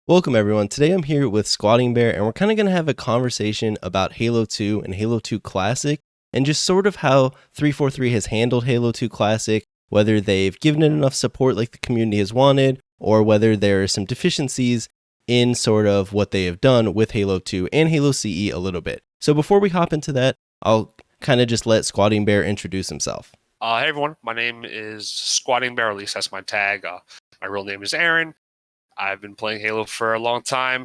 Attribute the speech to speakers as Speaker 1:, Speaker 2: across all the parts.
Speaker 1: Welcome everyone. Today I'm here with SquattingxBear and we're kind of going to have a conversation about Halo 2 and Halo 2 Classic and just sort of how 343 has handled Halo 2 Classic, whether they've given it enough support like the community has wanted, or whether there are some deficiencies in sort of what they have done with Halo 2 and Halo CE a little bit. So before we hop into that, I'll kind of just let SquattingxBear introduce himself.
Speaker 2: Hey everyone, my name is SquattingxBear, at least that's my tag. My real name is Aaron. I've been playing Halo for a long time.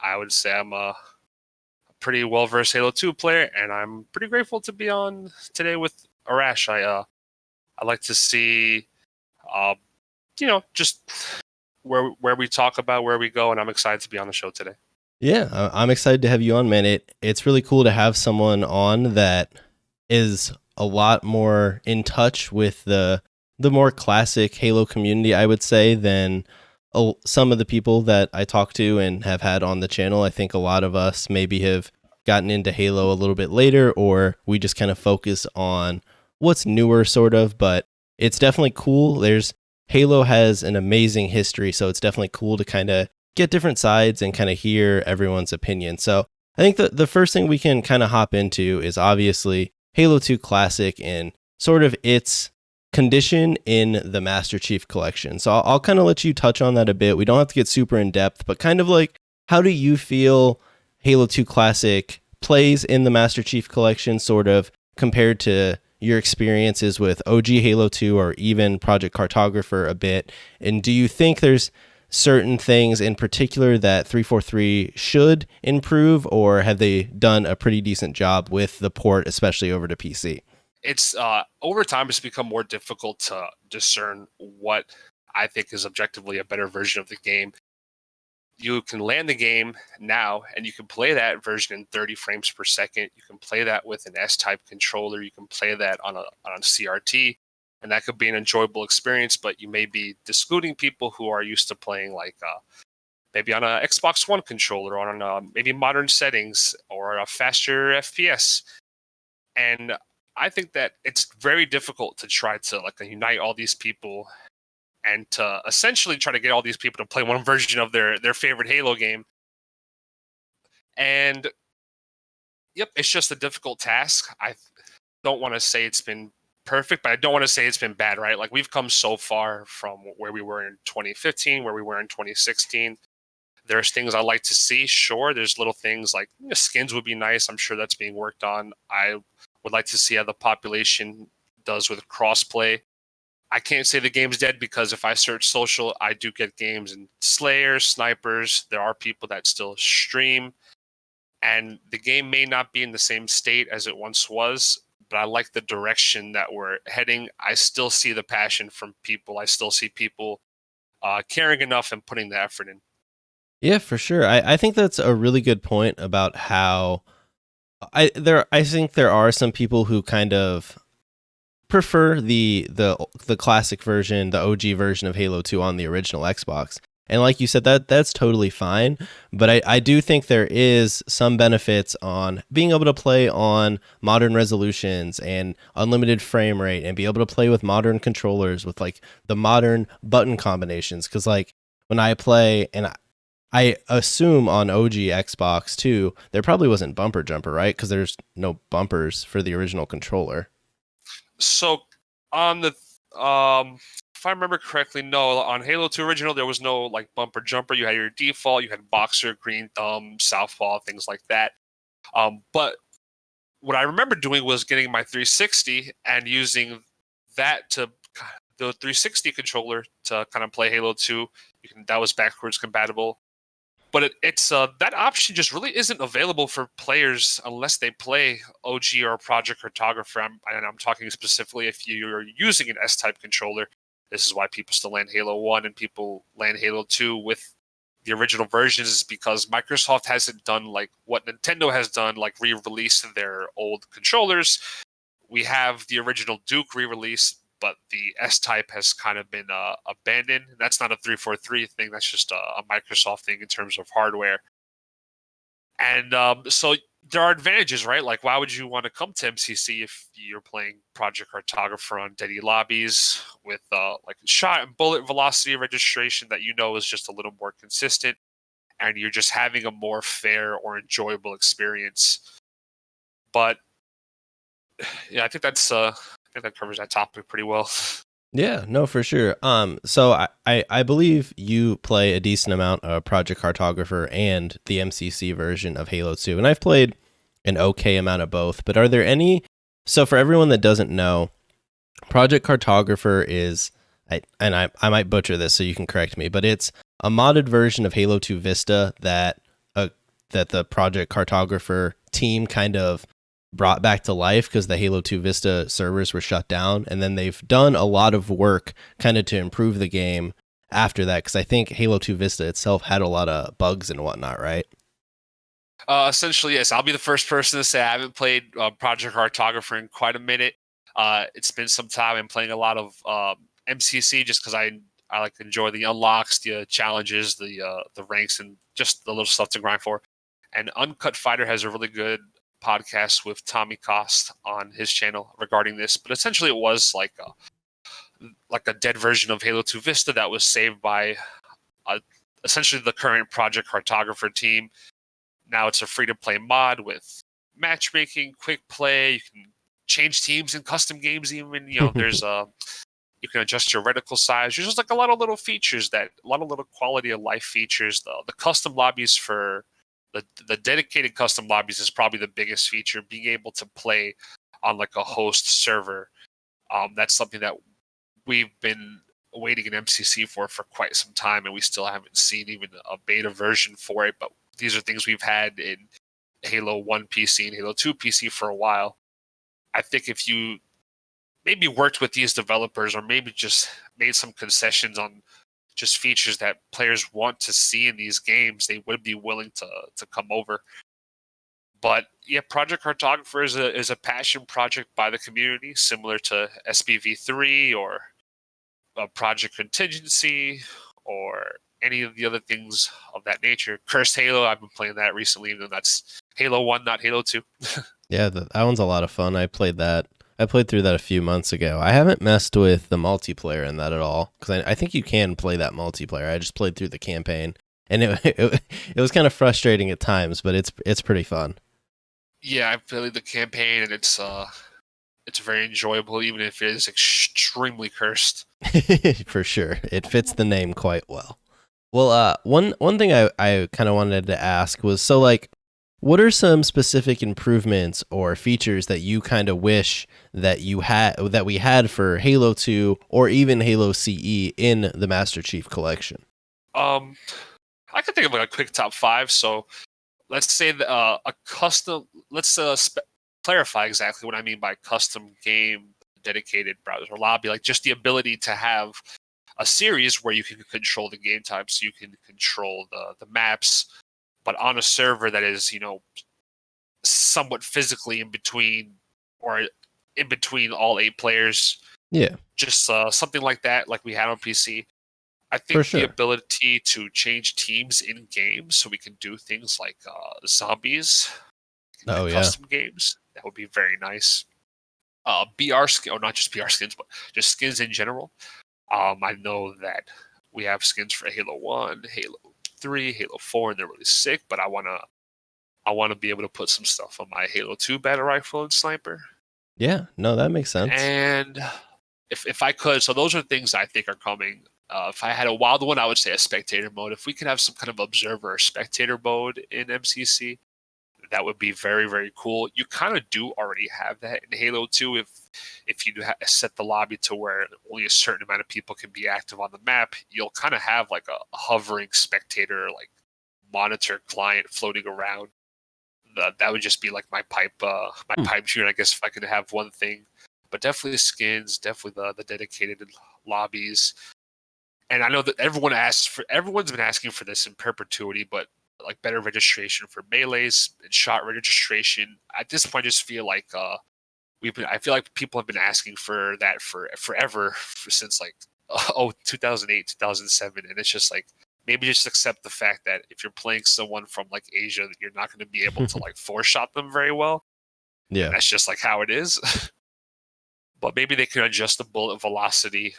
Speaker 2: I would say I'm a pretty well-versed Halo 2 player, and I'm pretty grateful to be on today with Arrrash. I like to see, just where we talk about where we go, and I'm excited to be on the show today.
Speaker 1: Yeah, I'm excited to have you on, man. It's really cool to have someone on that is a lot more in touch with the more classic Halo community, I would say, than some of the people that I talk to and have had on the channel. I think a lot of us maybe have gotten into Halo a little bit later, or we just kind of focus on what's newer, sort of, but it's definitely cool. Halo has an amazing history, so it's definitely cool to kind of get different sides and kind of hear everyone's opinion. So I think the first thing we can kind of hop into is obviously Halo 2 Classic and sort of its condition in the Master Chief Collection. So I'll kind of let you touch on that a bit. We don't have to get super in depth, but kind of like, how do you feel Halo 2 Classic plays in the Master Chief Collection, sort of compared to your experiences with OG Halo 2 or even Project Cartographer a bit? And do you think there's certain things in particular that 343 should improve, or have they done a pretty decent job with the port, especially over to PC?
Speaker 2: It's over time it's become more difficult to discern what I think is objectively a better version of the game. You can land the game now and you can play that version in 30 frames per second. You can play that with an S-type controller. You can play that on a CRT, and that could be an enjoyable experience, but you may be excluding people who are used to playing like maybe on a Xbox One controller, or on maybe modern settings, or a faster FPS. And I think that it's very difficult to try to unite all these people and to essentially try to get all these people to play one version of their favorite Halo game. And yep, it's just a difficult task. I don't want to say it's been perfect, but I don't want to say it's been bad, right? Like, we've come so far from where we were in 2015, where we were in 2016. There's things I like to see. Sure, there's little things like skins would be nice. I'm sure that's being worked on. I would like to see how the population does with crossplay. I can't say the game's dead, because if I search social, I do get games and Slayers, Snipers. There are people that still stream, and the game may not be in the same state as it once was, but I like the direction that we're heading. I still see the passion from people. I still see people caring enough and putting the effort in.
Speaker 1: Yeah, for sure. I think that's a really good point about how I think there are some people who kind of prefer the classic version, the OG version of Halo 2 on the original Xbox. And like you said, that's totally fine. But I do think there is some benefits on being able to play on modern resolutions and unlimited frame rate, and be able to play with modern controllers with like the modern button combinations. Because like when I play, and I assume on OG Xbox too, there probably wasn't bumper jumper, right? Because there's no bumpers for the original controller.
Speaker 2: So on the if I remember correctly, no, on Halo 2 original there was no like bumper jumper. You had your default, you had boxer, green thumb, southpaw, things like that. But what I remember doing was getting my 360 and using that to the 360 controller to kind of play Halo 2. That was backwards compatible. But it's that option just really isn't available for players unless they play OG or Project Cartographer. I'm talking specifically if you're using an S-type controller. This is why people still land Halo 1 and people land Halo 2 with the original versions, is because Microsoft hasn't done like what Nintendo has done, like re-release their old controllers. We have the original Duke re-release, but the S-type has kind of been abandoned. That's not a 343 thing. That's just a Microsoft thing in terms of hardware. And so there are advantages, right? Like, why would you want to come to MCC if you're playing Project Cartographer on deady lobbies with like shot and bullet velocity registration that is just a little more consistent? and you're just having a more fair or enjoyable experience. But yeah, I think that covers that topic pretty well.
Speaker 1: Yeah, no, for sure. So I believe you play a decent amount of Project Cartographer and the MCC version of Halo 2, and I've played an okay amount of both. But are there any? So for everyone that doesn't know, Project Cartographer is, I might butcher this, so you can correct me, but it's a modded version of Halo 2 Vista that the Project Cartographer team kind of brought back to life because the Halo 2 Vista servers were shut down, and then they've done a lot of work kind of to improve the game after that, because I think Halo 2 Vista itself had a lot of bugs and whatnot, right?
Speaker 2: Essentially, yes. I'll be the first person to say I haven't played Project Cartographer in quite a minute. It's been some time. I'm playing a lot of MCC just because I like to enjoy the unlocks, the challenges, the ranks, and just the little stuff to grind for. And Uncut Fighter has a really good podcast with Tommy Cost on his channel regarding this. But essentially, it was like a dead version of Halo 2 Vista that was saved by essentially the current Project Cartographer team. Now it's a free-to-play mod with matchmaking, quick play. You can change teams in custom games. Even there's you can adjust your reticle size. There's just like a lot of little features a lot of little quality of life features. The custom lobbies for the dedicated custom lobbies is probably the biggest feature. Being able to play on like a host server, that's something that we've been waiting in MCC for quite some time, and we still haven't seen even a beta version for it. But these are things we've had in Halo 1 PC and Halo 2 PC for a while. I think if you maybe worked with these developers or maybe just made some concessions on just features that players want to see in these games, they would be willing to come over. But yeah, Project Cartographer is a passion project by the community, similar to SPV3 or Project Contingency or any of the other things of that nature. Cursed Halo, I've been playing that recently, even though that's Halo 1, not Halo 2.
Speaker 1: Yeah, that one's a lot of fun. I played through that a few months ago. I haven't messed with the multiplayer in that at all, because I think you can play that multiplayer. I just played through the campaign, and it was kind of frustrating at times, but it's pretty fun.
Speaker 2: Yeah, I played the campaign, and it's very enjoyable, even if it is extremely cursed.
Speaker 1: For sure. It fits the name quite well. Well, one thing I kind of wanted to ask was, so like, what are some specific improvements or features that you kind of wish that we had for Halo 2 or even Halo CE in the Master Chief Collection?
Speaker 2: I can think of like a quick top 5. So let's say a custom. Let's clarify exactly what I mean by custom game dedicated browser lobby. Like just the ability to have a series where you can control the game types, so you can control the maps, but on a server that is, somewhat physically in between all 8 players.
Speaker 1: Yeah.
Speaker 2: Just something like that, like we had on PC. I think
Speaker 1: For sure.
Speaker 2: the ability to change teams in games so we can do things like zombies,
Speaker 1: Oh, yeah.
Speaker 2: custom games, that would be very nice. BR skin, or not just BR skins, but just skins in general. I know that we have skins for Halo 1, Halo 3, Halo 4, and they're really sick, but I wanna be able to put some stuff on my Halo 2 battle rifle and sniper.
Speaker 1: Yeah, no, that makes sense.
Speaker 2: And if I could, so those are things I think are coming. If I had a wild one, I would say a spectator mode. If we could have some kind of observer or spectator mode in MCC, that would be very, very cool. You kind of do already have that in Halo 2 if you set the lobby to where only a certain amount of people can be active on the map. You'll kind of have like a hovering spectator, like monitor client floating around. That would just be like my pipe dream, I guess, if I could have one thing. But definitely skins, definitely the dedicated lobbies. And I know that everyone's been asking for this in perpetuity, but like better registration for melees and shot registration. At this point, I just feel like I feel like people have been asking for that for forever, since like 2008, 2007, and it's just like, maybe just accept the fact that if you're playing someone from like Asia, you're not going to be able to like four shot them very well.
Speaker 1: Yeah,
Speaker 2: and that's just like how it is. But maybe they can adjust the bullet velocity.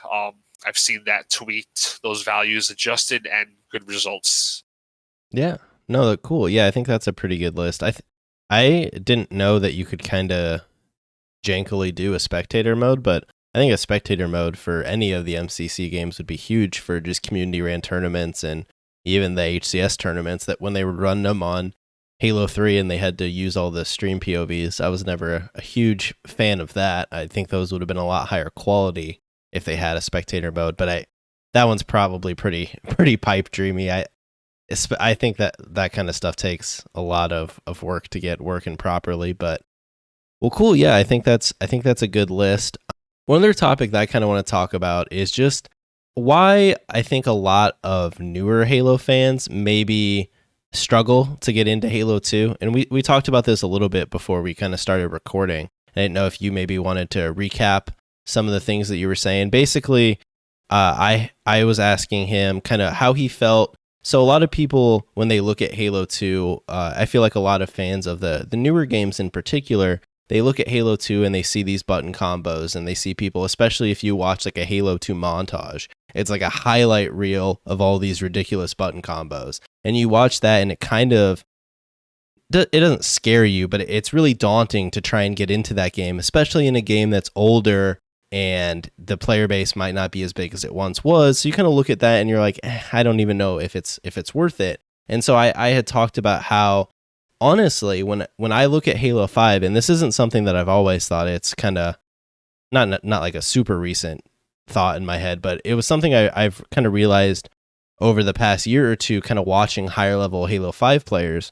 Speaker 2: I've seen that tweaked, those values adjusted, and good results
Speaker 1: Yeah. No, cool. Yeah, I think that's a pretty good list. I didn't know that you could kind of jankily do a spectator mode, but I think a spectator mode for any of the MCC games would be huge for just community ran tournaments and even the HCS tournaments that when they would run them on Halo 3 and they had to use all the stream POVs. I was never a huge fan of that. I think those would have been a lot higher quality if they had a spectator mode, but that one's probably pretty pipe dreamy. I think that kind of stuff takes a lot of work to get working properly, but well, cool. Yeah, I think that's a good list. One other topic that I kind of want to talk about is just why I think a lot of newer Halo fans maybe struggle to get into Halo 2. And we talked about this a little bit before we kind of started recording. I didn't know if you maybe wanted to recap some of the things that you were saying. Basically, I was asking him kind of how he felt. So a lot of people, when they look at Halo 2, I feel like a lot of fans of the newer games in particular, they look at Halo 2 and they see these button combos and they see people, especially if you watch like a Halo 2 montage, it's like a highlight reel of all these ridiculous button combos. And you watch that and it kind of, it doesn't scare you, but it's really daunting to try and get into that game, especially in a game that's older and the player base might not be as big as it once was. So you kind of look at that and you're like, I don't even know if it's worth it. And so I had talked about how, honestly, when I look at Halo 5, and this isn't something that I've always thought, it's kind of not like a super recent thought in my head, but it was something I've kind of realized over the past year or two, kind of watching higher level Halo 5 players.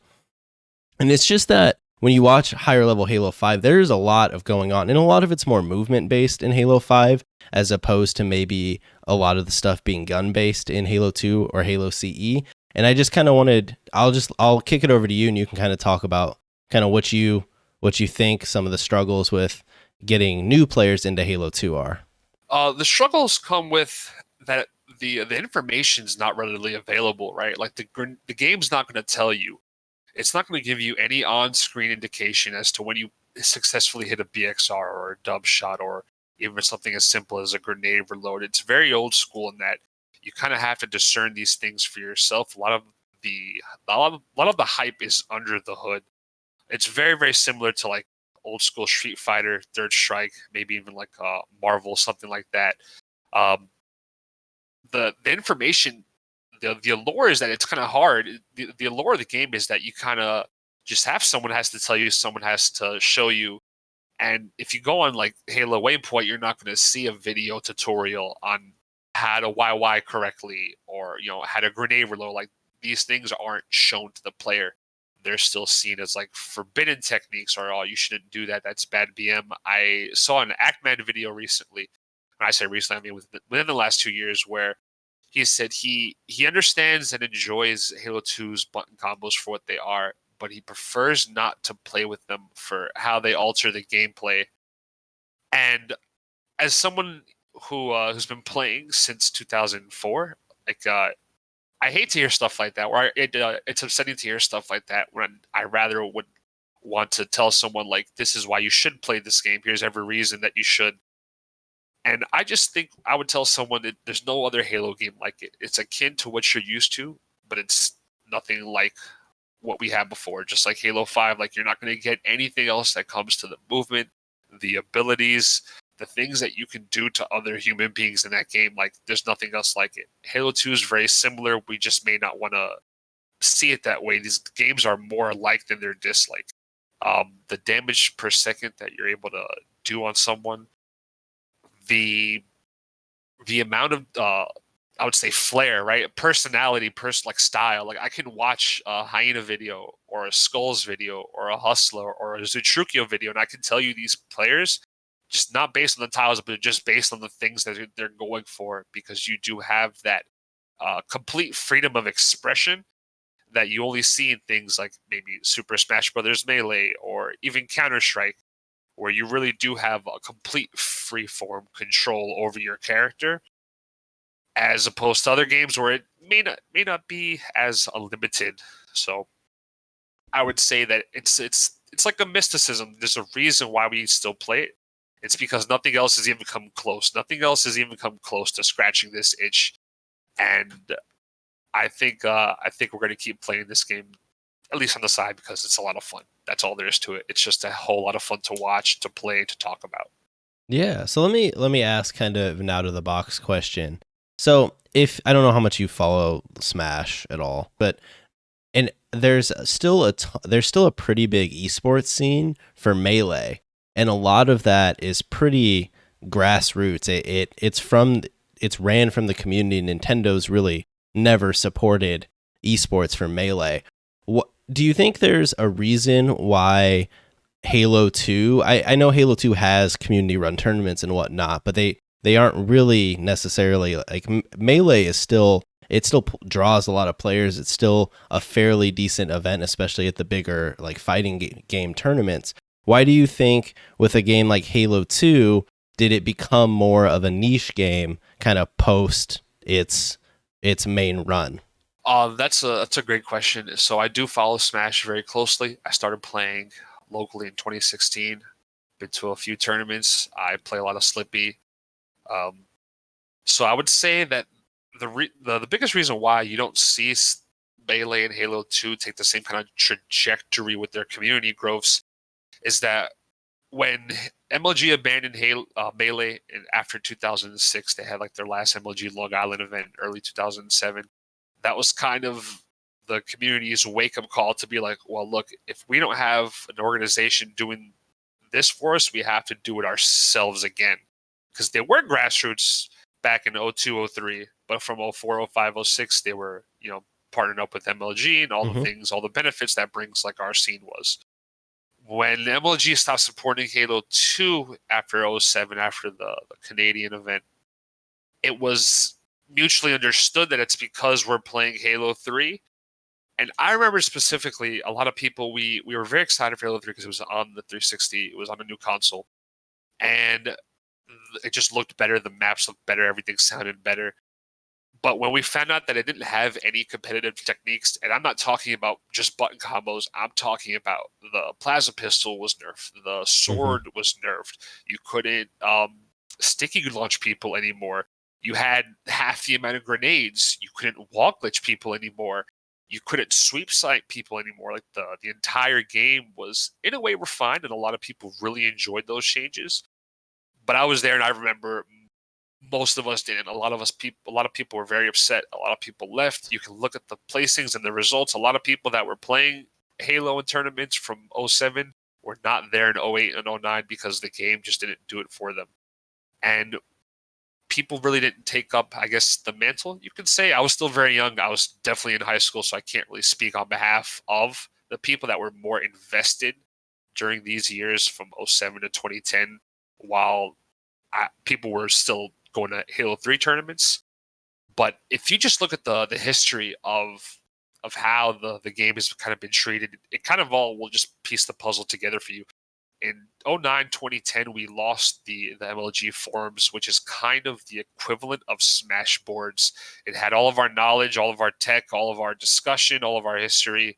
Speaker 1: And it's just that when you watch higher level Halo 5, there's a lot of going on, and a lot of it's more movement based in Halo 5 as opposed to maybe a lot of the stuff being gun based in Halo 2 or Halo CE. And I just kind of wanted, I'll kick it over to you and you can kind of talk about kind of what you think some of the struggles with getting new players into Halo 2 are.
Speaker 2: The struggles come with that the information's not readily available, right? Like the game's not going to tell you. It's not going to give you any on-screen indication as to when you successfully hit a BXR or a dub shot or even something as simple as a grenade reload. It's very old school in that you kind of have to discern these things for yourself. A lot of the hype is under the hood. It's very, very similar to like old school Street Fighter, Third Strike, maybe even like Marvel, something like that. Um, the information, the allure is that it's kind of hard. The allure of the game is that you kind of just have someone has to tell you, someone has to show you. And if you go on like Halo Waypoint, you're not going to see a video tutorial on how to YY correctly or, how to grenade reload. Like these things aren't shown to the player. They're still seen as like forbidden techniques or, oh, you shouldn't do that. That's bad BM. I saw an Ackman video recently. When I say recently, I mean within the last 2 years, where he said he understands and enjoys Halo 2's button combos for what they are, but he prefers not to play with them for how they alter the gameplay. And as someone who's been playing since 2004, like I hate to hear stuff like that. Where it's upsetting to hear stuff like that when I rather would want to tell someone like, this is why you should play this game. Here's every reason that you should. And I just think I would tell someone that there's no other Halo game like it. It's akin to what you're used to, but it's nothing like what we had before. Just like Halo 5, like you're not going to get anything else that comes to the movement, the abilities, the things that you can do to other human beings in that game. Like there's nothing else like it. Halo 2 is very similar. We just may not want to see it that way. These games are more alike than they're dislike. The damage per second that you're able to do on someone, the amount of I would say flair, right? Personality, like style. Like I can watch a Hyena video or a Skulls video or a Hustler or a Zutrukio video, and I can tell you these players, just not based on the tiles, but just based on the things that they're going for, because you do have that complete freedom of expression that you only see in things like maybe Super Smash Brothers Melee or even Counter-Strike, where you really do have a complete free-form control over your character, as opposed to other games where it may not be as unlimited. So I would say that it's like a mysticism. There's a reason why we still play it. It's because nothing else has even come close. Nothing else has even come close to scratching this itch. And I think we're going to keep playing this game, at least on the side, because it's a lot of fun. That's all there is to it. It's just a whole lot of fun to watch, to play, to talk about.
Speaker 1: Yeah. So let me ask kind of an out of the box question. So if I don't know how much you follow Smash at all, but and there's still a pretty big esports scene for Melee, and a lot of that is pretty grassroots. It's ran from the community. Nintendo's really never supported esports for Melee. What do you think there's a reason why Halo 2? I know Halo 2 has community run tournaments and whatnot, but they aren't really necessarily like Melee is still draws a lot of players. It's still a fairly decent event, especially at the bigger like fighting game tournaments. Why do you think with a game like Halo 2 did it become more of a niche game kind of post its main run?
Speaker 2: That's a great question. So I do follow Smash very closely. I started playing locally in 2016. Been to a few tournaments. I play a lot of Slippy. So I would say that the biggest reason why you don't see Melee and Halo 2 take the same kind of trajectory with their community growths is that when MLG abandoned Melee after 2006, they had like their last MLG Long Island event in early 2007. That was kind of the community's wake-up call to be like, well, look, if we don't have an organization doing this for us, we have to do it ourselves again. Because they were Grassroots back in 02, 03, but from 04, 05, 06, they were, partnering up with MLG and all the things, all the benefits that brings, like our scene was. When MLG stopped supporting Halo 2 after 07, after the Canadian event, it was mutually understood that it's because we're playing Halo 3. And I remember specifically a lot of people, we were very excited for Halo 3 because it was on the 360, it was on a new console. And it just looked better, the maps looked better, everything sounded better. But when we found out that it didn't have any competitive techniques, and I'm not talking about just button combos, I'm talking about the plasma pistol was nerfed, the sword was nerfed. You couldn't sticky launch people anymore. You had half the amount of grenades. You couldn't wall glitch people anymore. You couldn't sweep sight people anymore. Like the entire game was in a way refined, and a lot of people really enjoyed those changes. But I was there, and I remember most of us didn't. A lot of people were very upset. A lot of people left. You can look at the placings and the results. A lot of people that were playing Halo in tournaments from 07 were not there in 08 and 09 because the game just didn't do it for them. And people really didn't take up, I guess, the mantle, you could say. I was still very young. I was definitely in high school, so I can't really speak on behalf of the people that were more invested during these years from 07 to 2010, while people were still going to Halo 3 tournaments. But if you just look at the history of how the game has kind of been treated, it kind of all will just piece the puzzle together for you. In 09, 2010, we lost the MLG forums, which is kind of the equivalent of Smash boards. It had all of our knowledge, all of our tech, all of our discussion, all of our history.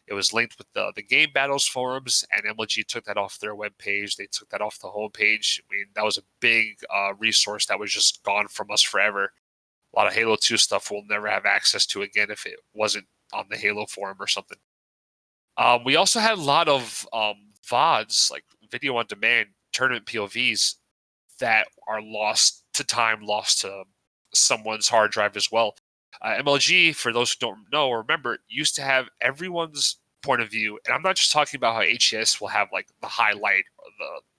Speaker 2: It was linked with the Game Battles forums, and MLG took that off their webpage. They took that off the homepage. I mean, that was a big resource that was just gone from us forever. A lot of Halo 2 stuff we'll never have access to again if it wasn't on the Halo forum or something. We also had a lot of VODs, like video on demand tournament POVs, that are lost to time, lost to someone's hard drive as well. MLG, for those who don't know or remember, used to have everyone's point of view. And I'm not just talking about how HES will have like the highlight or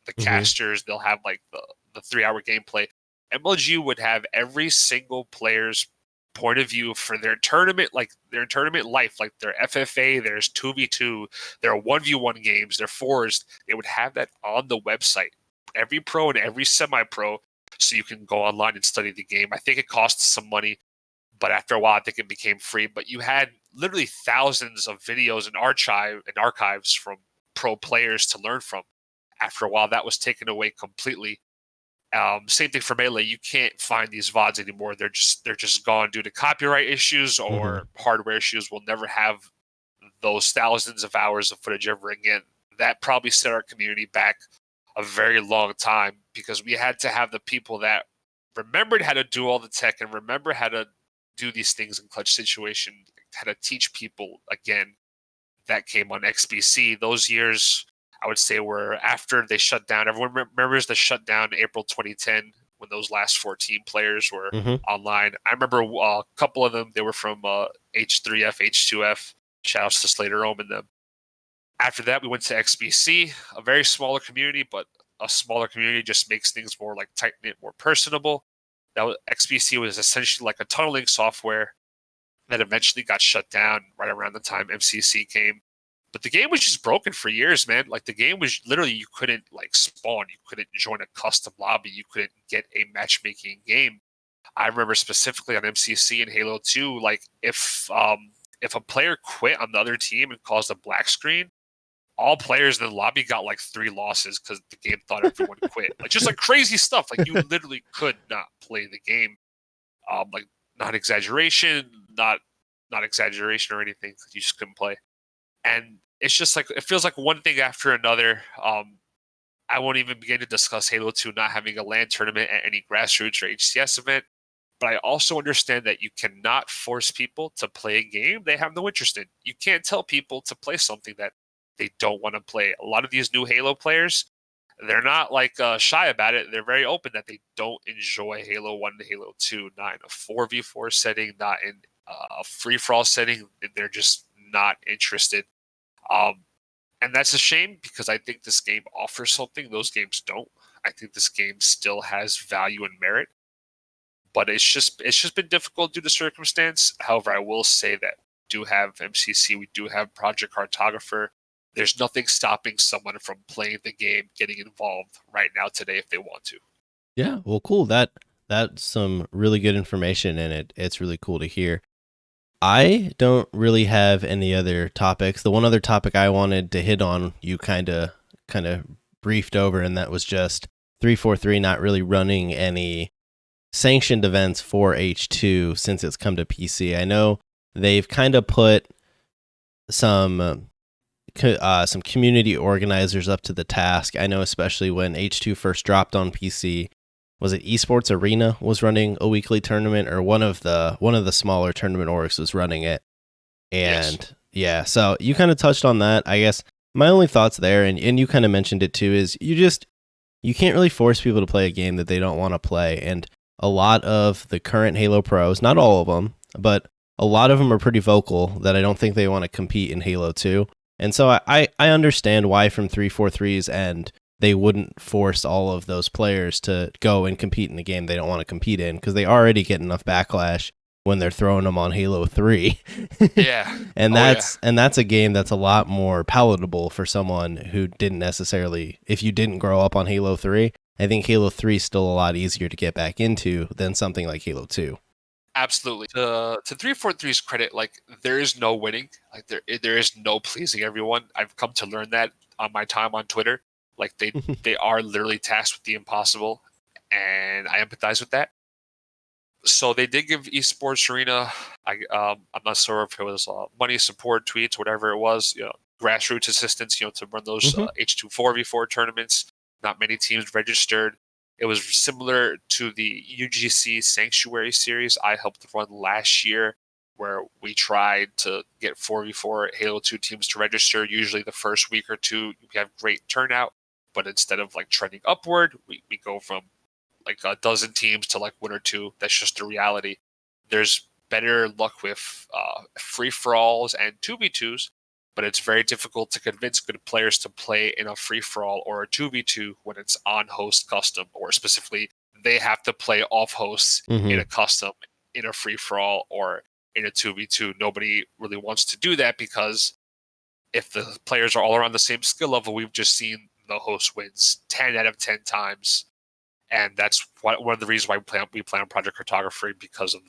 Speaker 2: the casters, they'll have like the 3-hour gameplay. MLG would have every single player's point of view for their tournament, like their tournament life, like their FFA, there's 2v2, their 1v1 games, their fours. They would have that on the website, every pro and every semi-pro, so you can go online and study the game. I think it costs some money, but after a while, I think it became free. But you had literally thousands of videos and archives from pro players to learn from. After a while, that was taken away completely. Same thing for Melee. You can't find these VODs anymore. They're just gone due to copyright issues or hardware issues. We'll never have those thousands of hours of footage ever again. That probably set our community back a very long time because we had to have the people that remembered how to do all the tech and remember how to do these things in clutch situation, how to teach people again. That came on XBC. Those years, I would say, were after they shut down. Everyone remembers the shutdown April 2010 when those last 14 players were online. I remember a couple of them. They were from H3F, H2F. Shoutouts to Slater Ohm and them. After that, we went to XBC, a very smaller community, but a smaller community just makes things more like tight-knit, more personable. XBC was essentially like a tunneling software that eventually got shut down right around the time MCC came. But the game was just broken for years, man. Like the game was literally, you couldn't like spawn, you couldn't join a custom lobby, you couldn't get a matchmaking game. I remember specifically on MCC and Halo 2, like if a player quit on the other team and caused a black screen, all players in the lobby got like 3 losses because the game thought everyone quit. Like just like crazy stuff. Like you literally could not play the game. Like not exaggeration, not exaggeration or anything. You just couldn't play. And it's just like, it feels like one thing after another. I won't even begin to discuss Halo 2 not having a LAN tournament at any Grassroots or HCS event. But I also understand that you cannot force people to play a game they have no interest in. You can't tell people to play something that they don't want to play. A lot of these new Halo players, they're not like shy about it. They're very open that they don't enjoy Halo 1 and Halo 2, not in a 4v4 setting, not in a free-for-all setting. They're just not interested. And that's a shame because I think this game offers something those games don't. I think this game still has value and merit, but it's just been difficult due to circumstance. However, I will say that we do have MCC, we do have Project Cartographer. There's nothing stopping someone from playing the game, getting involved right now today if they want to.
Speaker 1: Yeah, well, cool. That's some really good information, and it's really cool to hear. I don't really have any other topics. The one other topic I wanted to hit on, you kind of briefed over, and that was just 343 not really running any sanctioned events for H2 since it's come to PC. I know they've kind of put some community organizers up to the task. I know especially when H2 first dropped on PC, was it Esports Arena was running a weekly tournament, or one of the smaller tournament orgs was running it. And yeah, so you kind of touched on that. I guess my only thoughts there, and you kind of mentioned it too, is you can't really force people to play a game that they don't want to play. And a lot of the current Halo pros, not all of them, but a lot of them are pretty vocal that I don't think they want to compete in Halo 2. And so I understand why from 343's end they wouldn't force all of those players to go and compete in a game they don't want to compete in, because they already get enough backlash when they're throwing them on Halo 3.
Speaker 2: Yeah.
Speaker 1: And that's a game that's a lot more palatable for someone who didn't necessarily, if you didn't grow up on Halo 3, I think Halo 3 is still a lot easier to get back into than something like Halo 2.
Speaker 2: Absolutely. To 343's credit, like there is no winning. Like there is no pleasing everyone. I've come to learn that on my time on Twitter. Like they are literally tasked with the impossible, and I empathize with that. So they did give Esports Arena, I'm not sure if it was money, support, tweets, whatever it was, grassroots assistance, to run those H2 4v4 tournaments. Not many teams registered. It was similar to the UGC Sanctuary series I helped run last year, where we tried to get 4v4 Halo 2 teams to register. Usually the first week or two, we have great turnout, but instead of like trending upward, we go from like a dozen teams to like 1 or 2. That's just the reality. There's better luck with free-for-alls and 2v2s, but it's very difficult to convince good players to play in a free-for-all or a 2v2 when it's on-host custom, or specifically they have to play off-hosts in a custom, in a free-for-all, or in a 2v2. Nobody really wants to do that because if the players are all around the same skill level, we've just seen the host wins 10 out of 10 times. And that's one of the reasons why we play on Project Cartographer, because of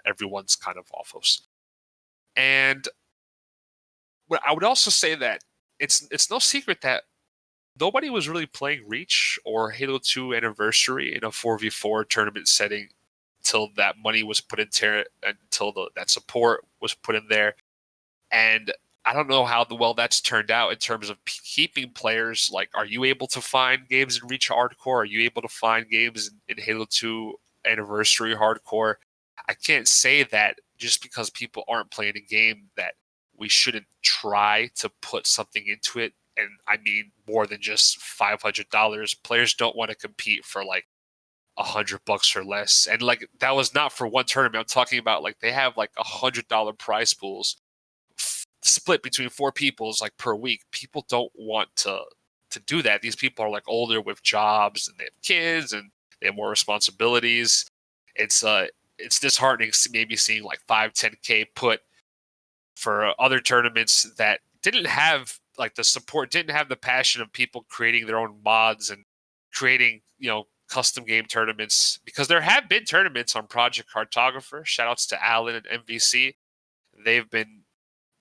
Speaker 2: everyone's kind of off-host. And I would also say that it's no secret that nobody was really playing Reach or Halo 2 Anniversary in a 4v4 tournament setting until that money was put into it, until that support was put in there. And I don't know how well that's turned out in terms of keeping players. Like, are you able to find games in Reach Hardcore? Are you able to find games in Halo 2 Anniversary Hardcore? I can't say that just because people aren't playing a game that we shouldn't try to put something into it. And I mean more than just $500. Players don't want to compete for like $100 or less. And like that was not for one tournament. I'm talking about like they have like $100 prize pools split between 4 people's like per week. People don't want to do that. These people are like older with jobs and they have kids and they have more responsibilities. It's disheartening maybe seeing like 5-10K put for other tournaments that didn't have like the support, didn't have the passion of people creating their own mods and creating, custom game tournaments, because there have been tournaments on Project Cartographer. Shout outs to Alan and MVC. They've been,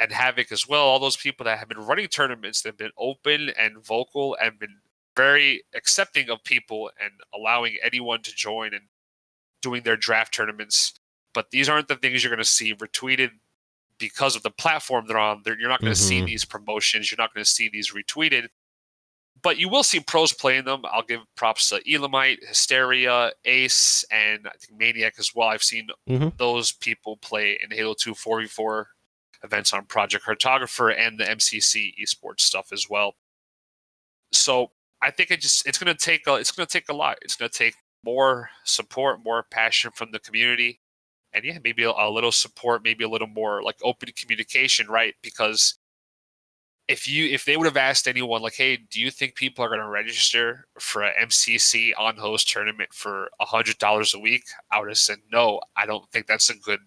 Speaker 2: and Havoc as well, all those people that have been running tournaments that have been open and vocal and been very accepting of people and allowing anyone to join and doing their draft tournaments. But these aren't the things you're going to see retweeted because of the platform they're on. You're not going to see these promotions. You're not going to see these retweeted. But you will see pros playing them. I'll give props to Elamite, Hysteria, Ace, and I think Maniac as well. I've seen those people play in Halo 2 4v4 events on Project Cartographer and the MCC esports stuff as well. So I think it's going to take a lot. It's going to take more support, more passion from the community, and yeah, maybe a little support, maybe a little more like open communication, right? Because if they would have asked anyone like, hey, do you think people are going to register for an MCC on host tournament for $100 a week? I would have said no. I don't think that's a good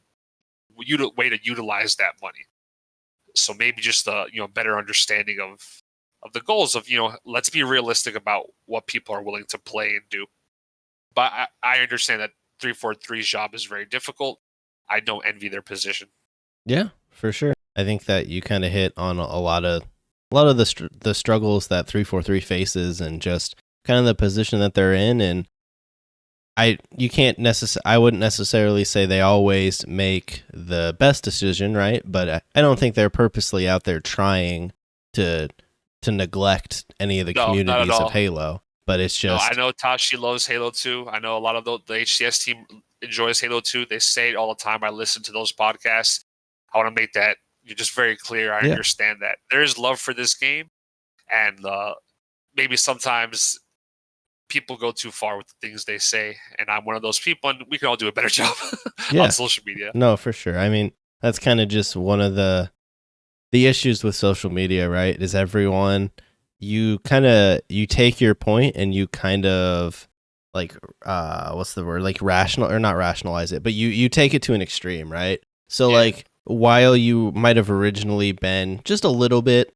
Speaker 2: way to utilize that money. So maybe just a better understanding of the goals of let's be realistic about what people are willing to play and do. But I understand that 343's job is very difficult. I don't envy their position.
Speaker 1: Yeah, for sure. I think that you kind of hit on a lot of the struggles that 343 faces and just kind of the position that they're in. And I wouldn't necessarily say they always make the best decision, right? But I don't think they're purposely out there trying to neglect any of the communities of Halo. But it's just...
Speaker 2: No, I know Tashi loves Halo 2. I know a lot of the HCS team enjoys Halo 2. They say it all the time. I listen to those podcasts. I want to make that just very clear. I understand that. There is love for this game. And maybe sometimes people go too far with the things they say. And I'm one of those people. And we can all do a better job on social media.
Speaker 1: No, for sure. I mean, that's kind of just one of the issues with social media, right? Is everyone... you take your point and you kind of like what's the word, like not rationalize it, but you take it to an extreme, right? So like while you might have originally been just a little bit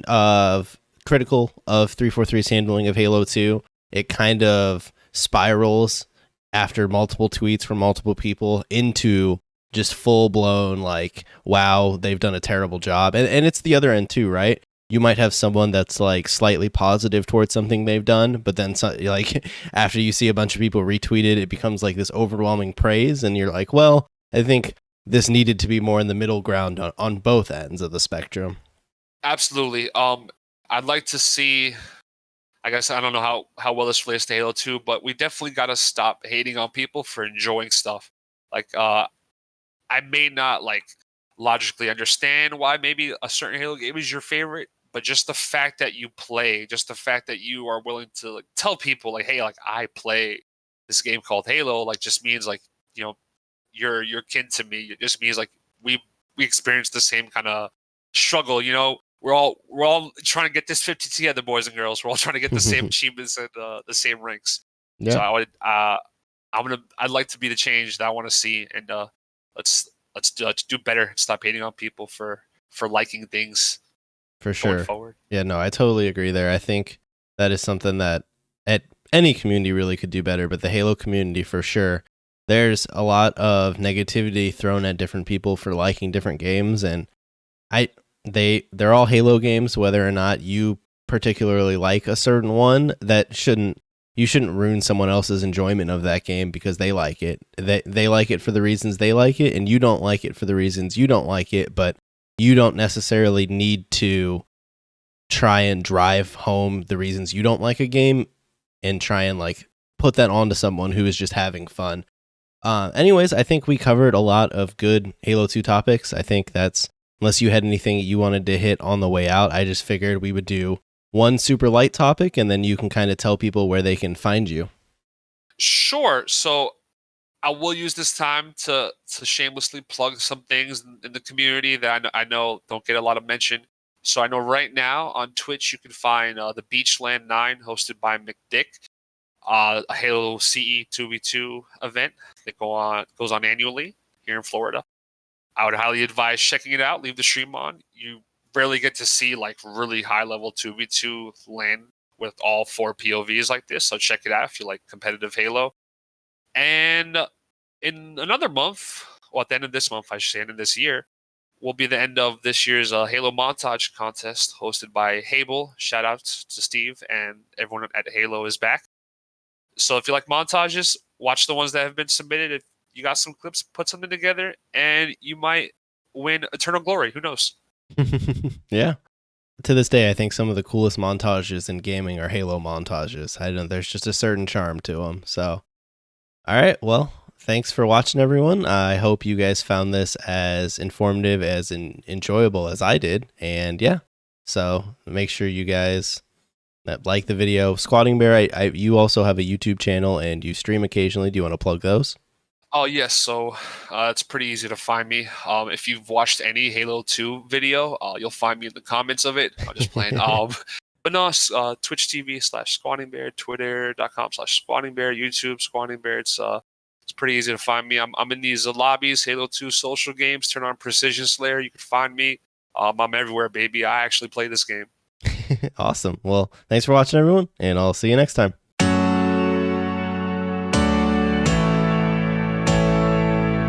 Speaker 1: of critical of 343's handling of Halo 2, it kind of spirals after multiple tweets from multiple people into just full blown like, wow, they've done a terrible job. And it's the other end too, right? You might have someone that's like slightly positive towards something they've done, but then like after you see a bunch of people retweet it, it becomes like this overwhelming praise, and you're like, well, I think this needed to be more in the middle ground on both ends of the spectrum.
Speaker 2: Absolutely. I'd like to see, I guess I don't know how well this relates to Halo 2, but we definitely got to stop hating on people for enjoying stuff. Like I may not like logically understand why maybe a certain Halo game is your favorite, but just the fact that you play, just the fact that you are willing to like tell people like, hey, like I play this game called Halo, like just means like, you're kin to me. It just means like we experience the same kind of struggle. We're all trying to get this 50 together, boys and girls. We're all trying to get the same achievements and the same ranks. Yeah. So I'd like to be the change that I want to see, and let's do better. Stop hating on people for liking things.
Speaker 1: For sure.
Speaker 2: Going forward.
Speaker 1: Yeah, no, I totally agree there. I think that is something that any community really could do better, but the Halo community for sure. There's a lot of negativity thrown at different people for liking different games, and they're all Halo games. Whether or not you particularly like a certain one, you shouldn't ruin someone else's enjoyment of that game because they like it. They like it for the reasons they like it, and you don't like it for the reasons you don't like it, but you don't necessarily need to try and drive home the reasons you don't like a game and try and like put that onto someone who is just having fun. Anyways, I think we covered a lot of good Halo 2 topics. I think that's, unless you had anything you wanted to hit on the way out, I just figured we would do one super light topic and then you can kind of tell people where they can find you.
Speaker 2: Sure. So I will use this time to shamelessly plug some things in the community that I know don't get a lot of mention. So I know right now on Twitch you can find the Beachland 9 hosted by McDick, a Halo CE 2v2 event that goes on annually here in Florida. I would highly advise checking it out. Leave the stream on. You rarely get to see like really high level 2v2 land with all 4 POVs like this. So check it out if you like competitive Halo. And in another month, well, at the end of this month, I should say, end of this year, will be the end of this year's Halo montage contest hosted by Hable. Shout out to Steve and everyone at Halo is back. So if you like montages, watch the ones that have been submitted. If you got some clips, put something together, and you might win Eternal Glory. Who knows?
Speaker 1: Yeah. To this day, I think some of the coolest montages in gaming are Halo montages. I don't know, there's just a certain charm to them. So, all right, well, thanks for watching, everyone. I hope you guys found this as informative, as enjoyable as I did. And yeah, so make sure you guys like the video. SquattingxBear, you also have a YouTube channel and you stream occasionally. Do you want to plug those?
Speaker 2: Oh, yes. So it's pretty easy to find me. If you've watched any Halo 2 video, you'll find me in the comments of it. I'm just playing. But no, Twitch TV/SquattingxBear, Twitter.com/SquattingxBear, YouTube SquattingxBear. It's pretty easy to find me. I'm in these lobbies, Halo 2 social games. Turn on Precision Slayer. You can find me. I'm everywhere, baby. I actually play this game.
Speaker 1: Awesome. Well, thanks for watching, everyone, and I'll see you next time.